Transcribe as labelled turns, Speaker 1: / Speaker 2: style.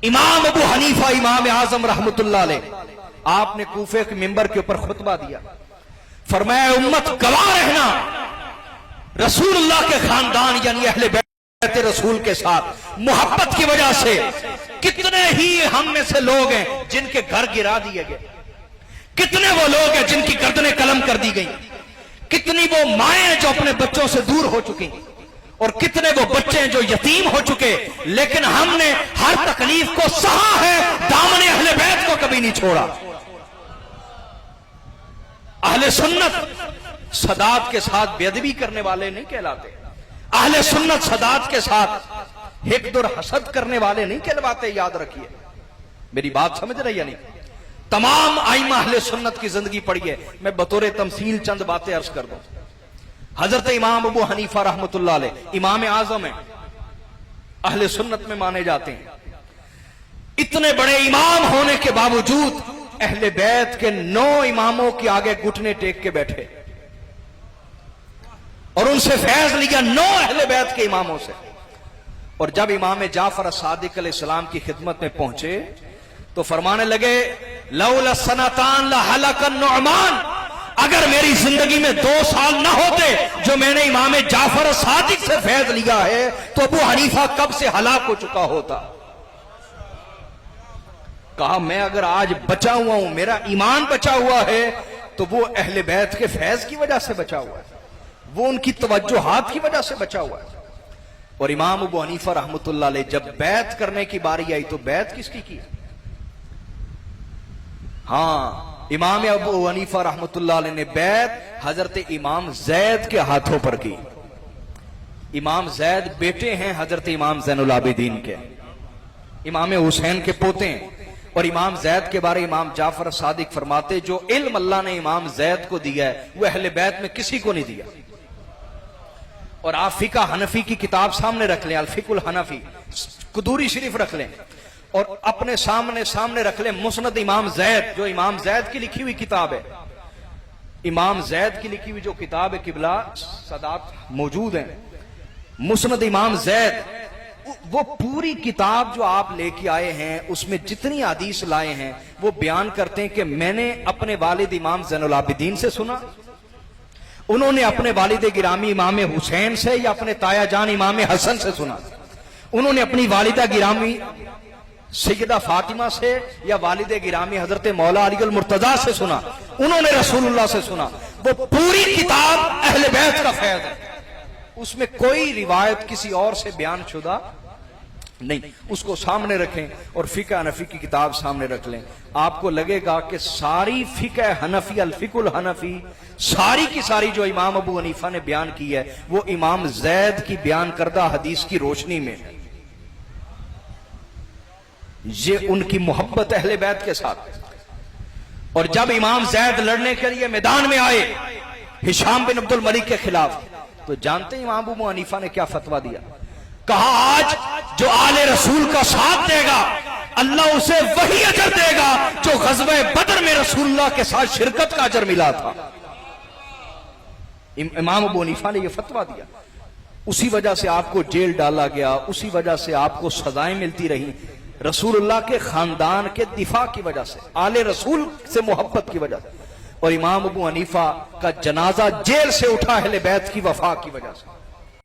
Speaker 1: इमाम अबू हनीफा इमाम आजम रहमतुल्लाह अलैह, आपने कूफे के मिंबर के ऊपर खुतबा दिया, फरमाया उम्मत गवाह रहना, रसूलुल्लाह के खानदान यानी अहले बैत रसूल के साथ मोहब्बत की वजह से कितने ही हम में से लोग हैं जिनके घर गिरा दिए गए, कितने वो लोग हैं जिनकी गर्दनें कलम कर दी गई, कितनी वो माएं जो अपने बच्चों से दूर हो चुकी, और कितने वो बच्चे जो यतीम हो चुके, लेकिन हमने हर तकलीफ को सहा है, दामने अहले बैत को कभी नहीं छोड़ा। अहले सुन्नत सदात के साथ बेअदबी करने वाले नहीं कहलाते, अहले सुन्नत सदात के साथ हिक़्द और हसद करने वाले नहीं कहलवाते, याद रखिए। मेरी बात समझ रही है नहीं? तमाम आइमा अहले सुन्नत की जिंदगी पढ़ी है, मैं बतौर तमसील चंद बातें अर्ज कर दूं। हजरत इमाम अबू हनीफा रहमतुल्लाह अलैह इमाम आजम है, अहले सुन्नत में माने जाते हैं। इतने बड़े इमाम होने के बावजूद अहले बैत के 9 इमामों के आगे घुटने टेक के बैठे और उनसे फैज लिया 9 अहले बैत के इमामों से। और जब इमाम जाफर सादिक अलैहिस्सलाम की खिदमत में पहुंचे तो फरमाने लगे लौला सनतान लहलकन नुअमान, अगर मेरी जिंदगी में 2 साल ना होते जो मैंने इमाम जाफर सादिक से फैज लिया है तो अबू हनीफा कब से हलाक हो चुका होता। कहा मैं अगर आज बचा हुआ हूं, मेरा ईमान बचा हुआ है, तो वो अहले बैत के फैज की वजह से बचा हुआ है, वो उनकी तवज्जुहात की वजह से बचा हुआ है। और इमाम अबू हनीफा रहमतुल्लाह अलैह जब बैत करने की बारी आई तो बैत किसकी की? हाँ, इमाम अबू हनीफा रहमतुल्लाह अलैह ने बैत हजरत इमाम जैद के हाथों पर की। इमाम जैद बेटे हैं हजरत इमाम ज़ैनुल आबिदीन के, इमाम हुसैन के पोते हैं। और इमाम जैद के बारे इमाम जाफर सादिक फरमाते जो इल्म अल्लाह ने इमाम जैद को दिया है वो अहले बैत में किसी को नहीं दिया। और आप फिका हनफी की किताब सामने रख लें, अल फिकुल हनफी, कुदूरी शरीफ रख लें, और अपने सामने रख लें मुस्नद इमाम जैद, जो इमाम जैद की लिखी हुई किताब है। इमाम जैद की लिखी हुई जो किताब है किबला सदात मौजूद है, मुस्नद इमाम जैद, वो पूरी किताब जो आप लेके आए हैं उसमें जितनी हदीस लाए हैं वो बयान करते हैं कि मैंने अपने वालिद इमाम ज़ैनुल आबिदीन से सुना, उन्होंने अपने वालिद गिरामी इमाम हुसैन से या अपने ताया जान इमाम हसन से सुना, उन्होंने अपनी वालिदा गिरामी सैयदा फातिमा से या वालिद गिरामी हजरत मौला अली अल मुर्तजा से सुना, उन्होंने रसूलुल्लाह से सुना। वो पूरी किताब अहले बैत का फैज़ है, उसमें कोई रिवायत किसी और से बयान शुदा नहीं। उसको सामने रखें और फिका हनफी की किताब सामने रख लें, आपको लगेगा कि सारी फिका हनफी अल फिकुल हनफी सारी की सारी जो इमाम अबू हनीफा ने बयान की है वो इमाम जैद की बयान करदा हदीस की रोशनी में है। ये उनकी मोहब्बत अहले बैत के साथ। और जब इमाम जैद लड़ने के लिए मैदान में आए हिशाम बिन अब्दुल मलिक के खिलाफ, तो जानते हैं इमाम अबू हनीफा ने क्या फतवा दिया? कहा आज जो आले रसूल का साथ देगा अल्लाह उसे वही अजर देगा जो ग़ज़वे बदर में रसूलुल्लाह के साथ शिरकत का अजर मिला था। इमाम अबू हनीफा ने यह फतवा दिया, उसी वजह से आपको जेल डाला गया, उसी वजह से आपको सजाएं मिलती रही, रसूलुल्लाह के खानदान के दिफा की वजह से, आले रसूल से मोहब्बत की वजह से। और इमाम अबू हनीफा का जनाजा जेल से उठा अहले बैत की वफा की वजह से।